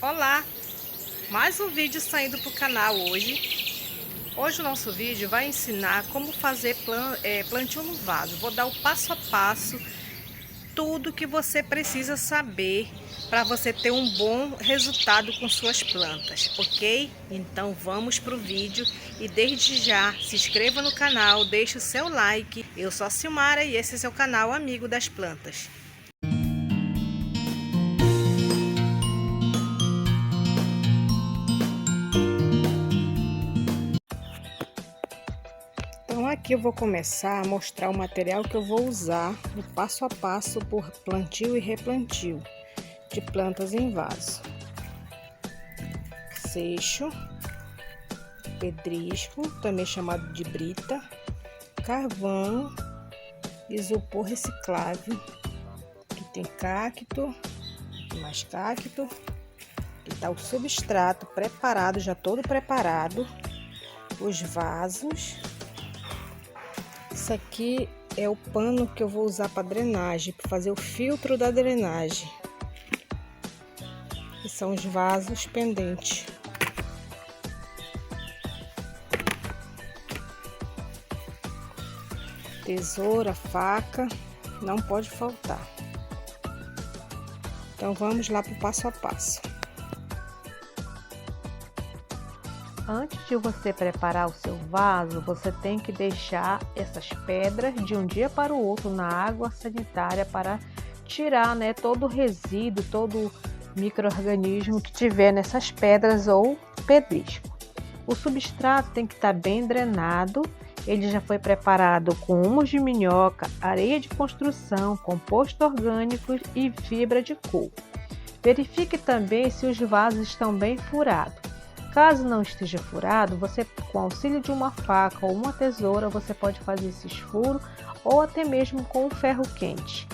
Olá, mais um vídeo saindo para o canal hoje. Hoje o nosso vídeo vai ensinar como fazer plantio no vaso. Vou dar o passo a passo, tudo que você precisa saber para você ter um bom resultado com suas plantas, ok? Então vamos para o vídeo e desde já se inscreva no canal, deixe o seu like. Eu sou a Silmara e esse é seu canal Amigo das Plantas. Então aqui eu vou começar a mostrar o material que eu vou usar no passo a passo por plantio e replantio de plantas em vaso. Seixo, pedrisco, também chamado de brita, carvão, isopor reciclável. Aqui tem cacto, mais cacto. Aqui está o substrato preparado, já todo preparado, os vasos. Isso aqui é o pano que eu vou usar para drenagem, para fazer o filtro da drenagem. E são os vasos pendentes. Tesoura, faca, não pode faltar. Então vamos lá para o passo a passo. Antes de você preparar o seu vaso, você tem que deixar essas pedras de um dia para o outro na água sanitária para tirar, todo o resíduo, todo micro-organismo que tiver nessas pedras ou pedrisco. O substrato tem que estar bem drenado, ele já foi preparado com humus de minhoca, areia de construção, composto orgânico e fibra de coco. Verifique também se os vasos estão bem furados. Caso não esteja furado, você, com auxílio de uma faca ou uma tesoura, você pode fazer esses furos ou até mesmo com um ferro quente.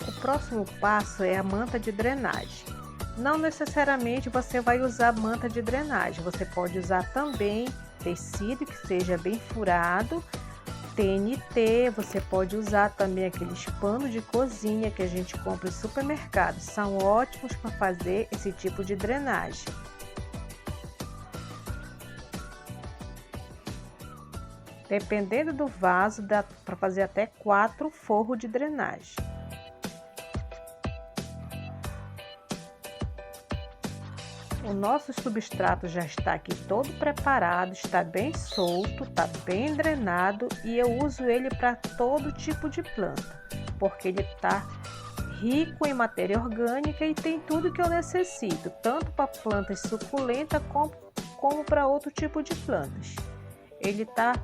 O próximo passo é a manta de drenagem. Não necessariamente você vai usar manta de drenagem, você pode usar também tecido que seja bem furado, TNT, você pode usar também aqueles panos de cozinha que a gente compra em supermercados, são ótimos para fazer esse tipo de drenagem. Dependendo do vaso, dá para fazer até 4 forros de drenagem. O nosso substrato já está aqui todo preparado, está bem solto, está bem drenado e eu uso ele para todo tipo de planta, porque ele está rico em matéria orgânica e tem tudo que eu necessito, tanto para plantas suculentas como para outro tipo de plantas. Ele está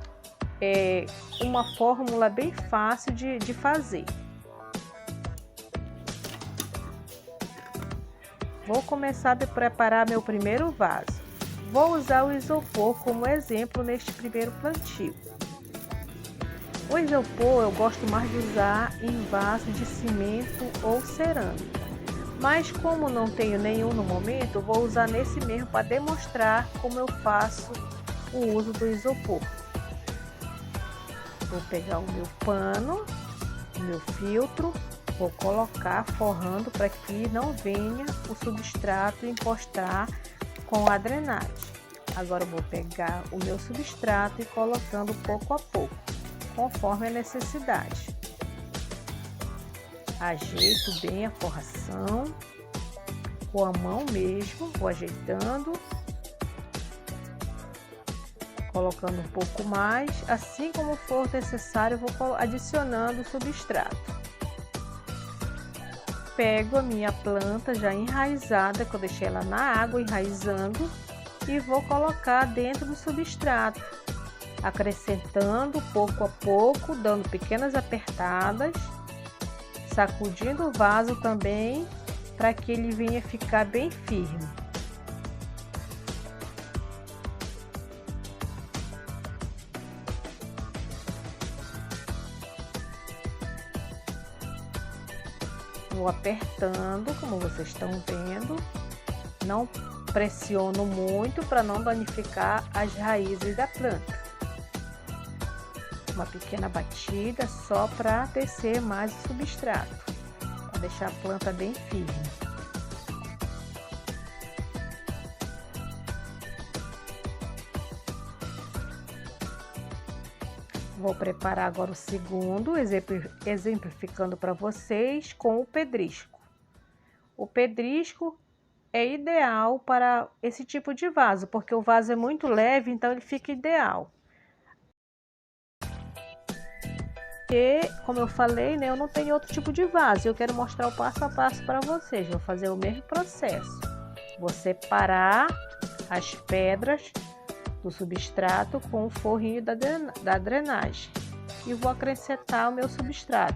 uma fórmula bem fácil de fazer. Vou começar a preparar meu primeiro vaso. Vou usar o isopor como exemplo neste primeiro plantio. O isopor eu gosto mais de usar em vaso de cimento ou cerâmica. Mas como não tenho nenhum no momento, vou usar nesse mesmo para demonstrar como eu faço o uso do isopor. Vou pegar o meu pano, o meu filtro. Vou colocar forrando para que não venha o substrato encostar com a drenagem. Agora eu vou pegar o meu substrato e colocando pouco a pouco, conforme a necessidade. Ajeito bem a forração, com a mão mesmo, vou ajeitando, colocando um pouco mais, assim como for necessário, vou adicionando o substrato. Pego a minha planta já enraizada, que eu deixei ela na água enraizando, e vou colocar dentro do substrato, acrescentando pouco a pouco, dando pequenas apertadas, sacudindo o vaso também, para que ele venha ficar bem firme. Vou apertando, como vocês estão vendo. Não pressiono muito para não danificar as raízes da planta. Uma pequena batida só para descer mais o substrato, para deixar a planta bem firme. Vou preparar agora o segundo, exemplificando para vocês com o pedrisco. O pedrisco é ideal para esse tipo de vaso, porque o vaso é muito leve, então ele fica ideal. E, como eu falei, né, eu não tenho outro tipo de vaso, eu quero mostrar o passo a passo para vocês. Vou fazer o mesmo processo. Vou separar as pedras do substrato com o forrinho da drenagem e vou acrescentar o meu substrato.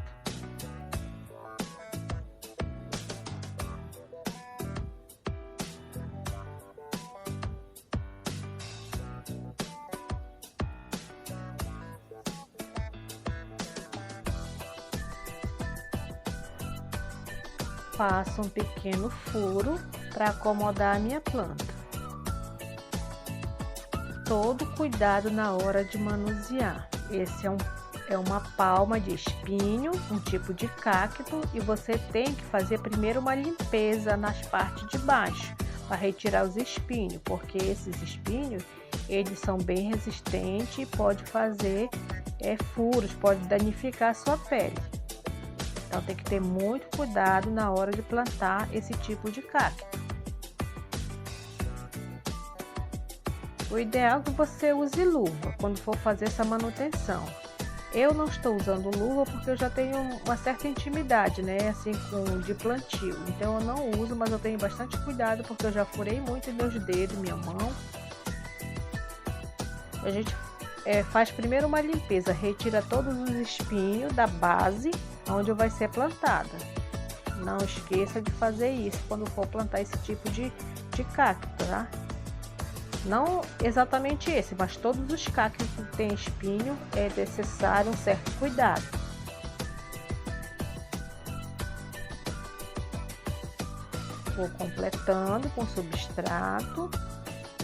Faço um pequeno furo para acomodar a minha planta. Todo cuidado na hora de manusear. Esse é uma palma de espinho, um tipo de cacto, e você tem que fazer primeiro uma limpeza nas partes de baixo para retirar os espinhos, porque esses espinhos eles são bem resistentes e pode fazer furos, pode danificar a sua pele. Então tem que ter muito cuidado na hora de plantar esse tipo de cacto. O ideal é que você use luva quando for fazer essa manutenção. Eu não estou usando luva porque eu já tenho uma certa intimidade, né, assim de plantio. Então eu não uso, mas eu tenho bastante cuidado porque eu já furei muito meus dedos, minha mão. A gente faz primeiro uma limpeza, retira todos os espinhos da base onde vai ser plantada. Não esqueça de fazer isso quando for plantar esse tipo de cacto, tá? Não exatamente esse, mas todos os cactos que tem espinho é necessário um certo cuidado. Vou completando com substrato,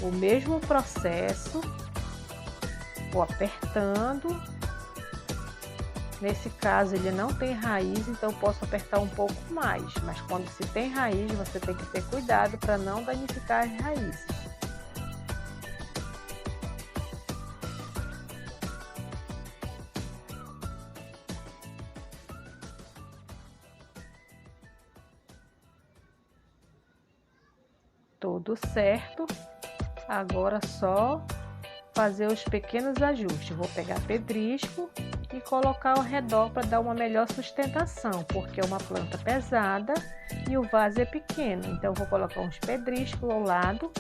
o mesmo processo, vou apertando. Nesse caso ele não tem raiz, então eu posso apertar um pouco mais, mas quando se tem raiz você tem que ter cuidado para não danificar as raízes. Tudo certo, agora só fazer os pequenos ajustes. Vou pegar pedrisco e colocar ao redor para dar uma melhor sustentação, porque é uma planta pesada e o vaso é pequeno, então vou colocar uns pedriscos ao lado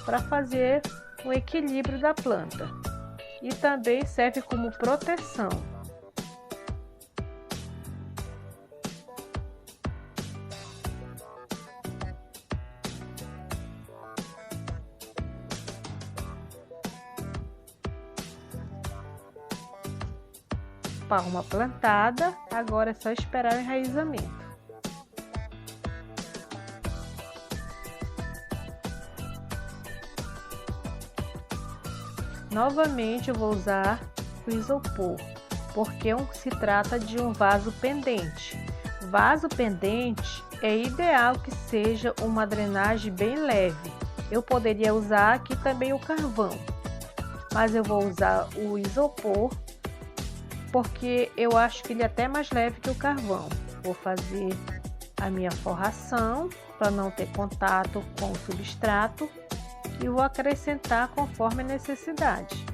para fazer o equilíbrio da planta e também serve como proteção. Palma plantada, agora é só esperar o enraizamento. Novamente eu vou usar o isopor, porque se trata de um vaso pendente. Vaso pendente é ideal que seja uma drenagem bem leve. Eu poderia usar aqui também o carvão, mas eu vou usar o isopor porque eu acho que ele é até mais leve que o carvão. Vou fazer a minha forração para não ter contato com o substrato e vou acrescentar conforme a necessidade.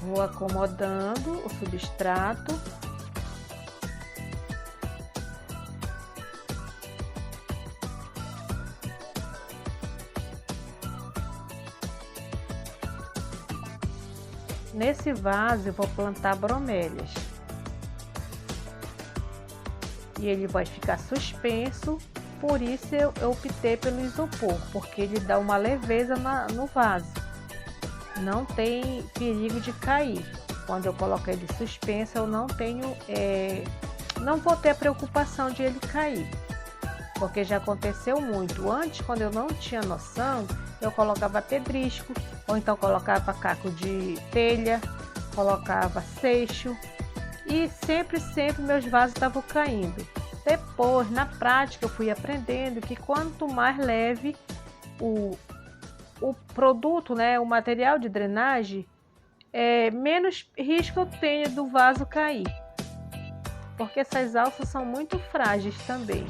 Vou acomodando o substrato. Nesse vaso eu vou plantar bromélias. E ele vai ficar suspenso por isso eu optei pelo isopor, porque ele dá uma leveza no vaso. Não tem perigo de cair. Quando eu coloco ele suspenso, eu não vou ter a preocupação de ele cair, porque já aconteceu muito. Antes, quando eu não tinha noção, eu colocava pedrisco, ou então colocava caco de telha, colocava seixo, e sempre meus vasos estavam caindo. Depois, na prática, eu fui aprendendo que quanto mais leve o produto, né, o material de drenagem, menos risco eu tenho do vaso cair, porque essas alças são muito frágeis também.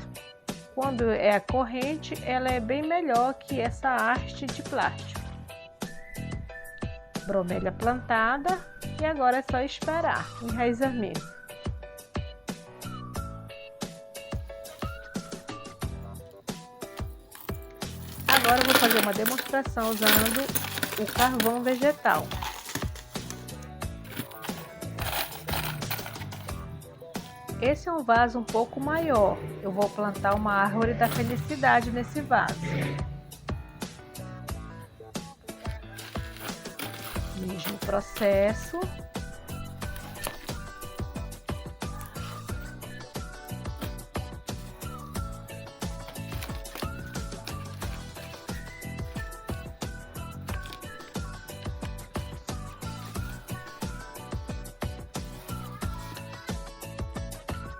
Quando é a corrente, ela é bem melhor que essa haste de plástico. Bromélia plantada, e agora é só esperar o enraizamento. Agora eu vou fazer uma demonstração usando o carvão vegetal. Esse é um vaso um pouco maior. Eu vou plantar uma árvore da felicidade nesse vaso. Mesmo processo.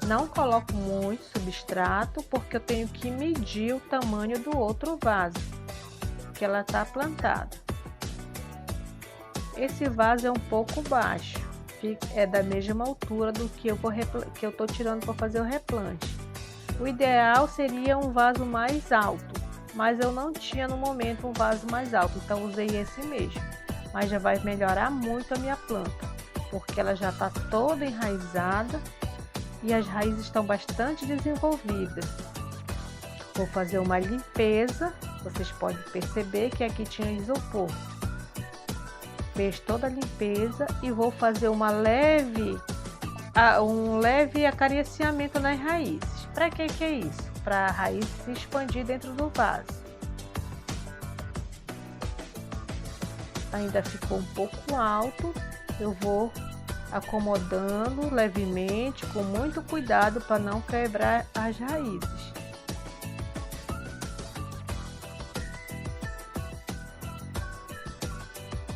Não coloco muito substrato, porque eu tenho que medir o tamanho do outro vaso que ela está plantada. Esse vaso é um pouco baixo, é da mesma altura do que eu estou tirando para fazer o replante. O ideal seria um vaso mais alto, mas eu não tinha no momento um vaso mais alto, então usei esse mesmo. Mas já vai melhorar muito a minha planta, porque ela já está toda enraizada e as raízes estão bastante desenvolvidas. Vou fazer uma limpeza. Vocês podem perceber que aqui tinha isopor. Fiz toda a limpeza e vou fazer um leve acariciamento nas raízes. Para que é isso? Para a raiz se expandir dentro do vaso. Ainda ficou um pouco alto. Eu vou acomodando levemente, com muito cuidado para não quebrar as raízes.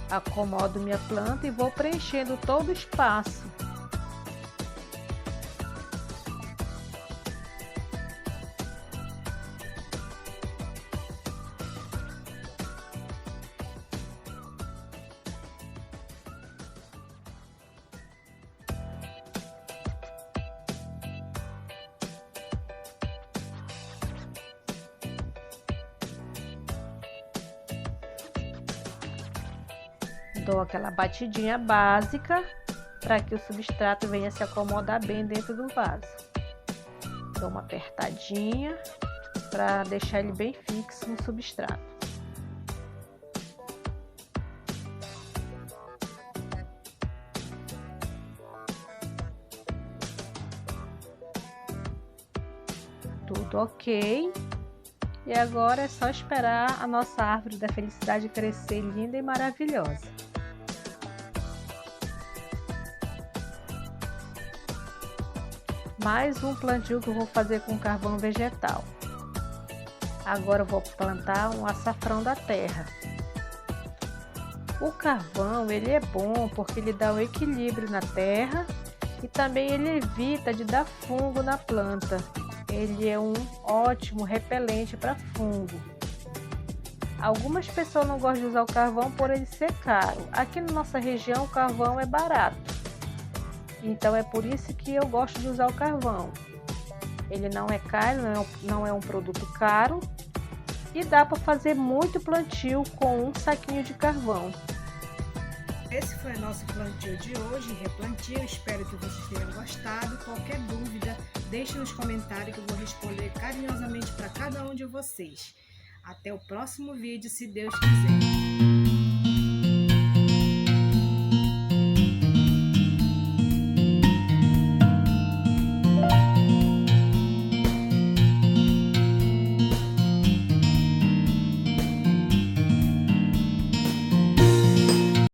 Acomodo minha planta e vou preenchendo todo o espaço. Dou aquela batidinha básica para que o substrato venha se acomodar bem dentro do vaso. Dou uma apertadinha para deixar ele bem fixo no substrato. Tudo ok. E agora é só esperar a nossa árvore da felicidade crescer linda e maravilhosa. Mais um plantio que eu vou fazer com carvão vegetal. Agora eu vou plantar um açafrão da terra. O carvão, ele é bom porque ele dá um equilíbrio na terra e também ele evita de dar fungo na planta. Ele é um ótimo repelente para fungo. Algumas pessoas não gostam de usar o carvão por ele ser caro. Aqui na nossa região o carvão é barato. Então é por isso que eu gosto de usar o carvão. Ele não é caro, não é um produto caro e dá para fazer muito plantio com um saquinho de carvão. Esse foi o nosso plantio de hoje, replantio. Espero que vocês tenham gostado. Qualquer dúvida, deixe nos comentários que eu vou responder carinhosamente para cada um de vocês. Até o próximo vídeo, se Deus quiser.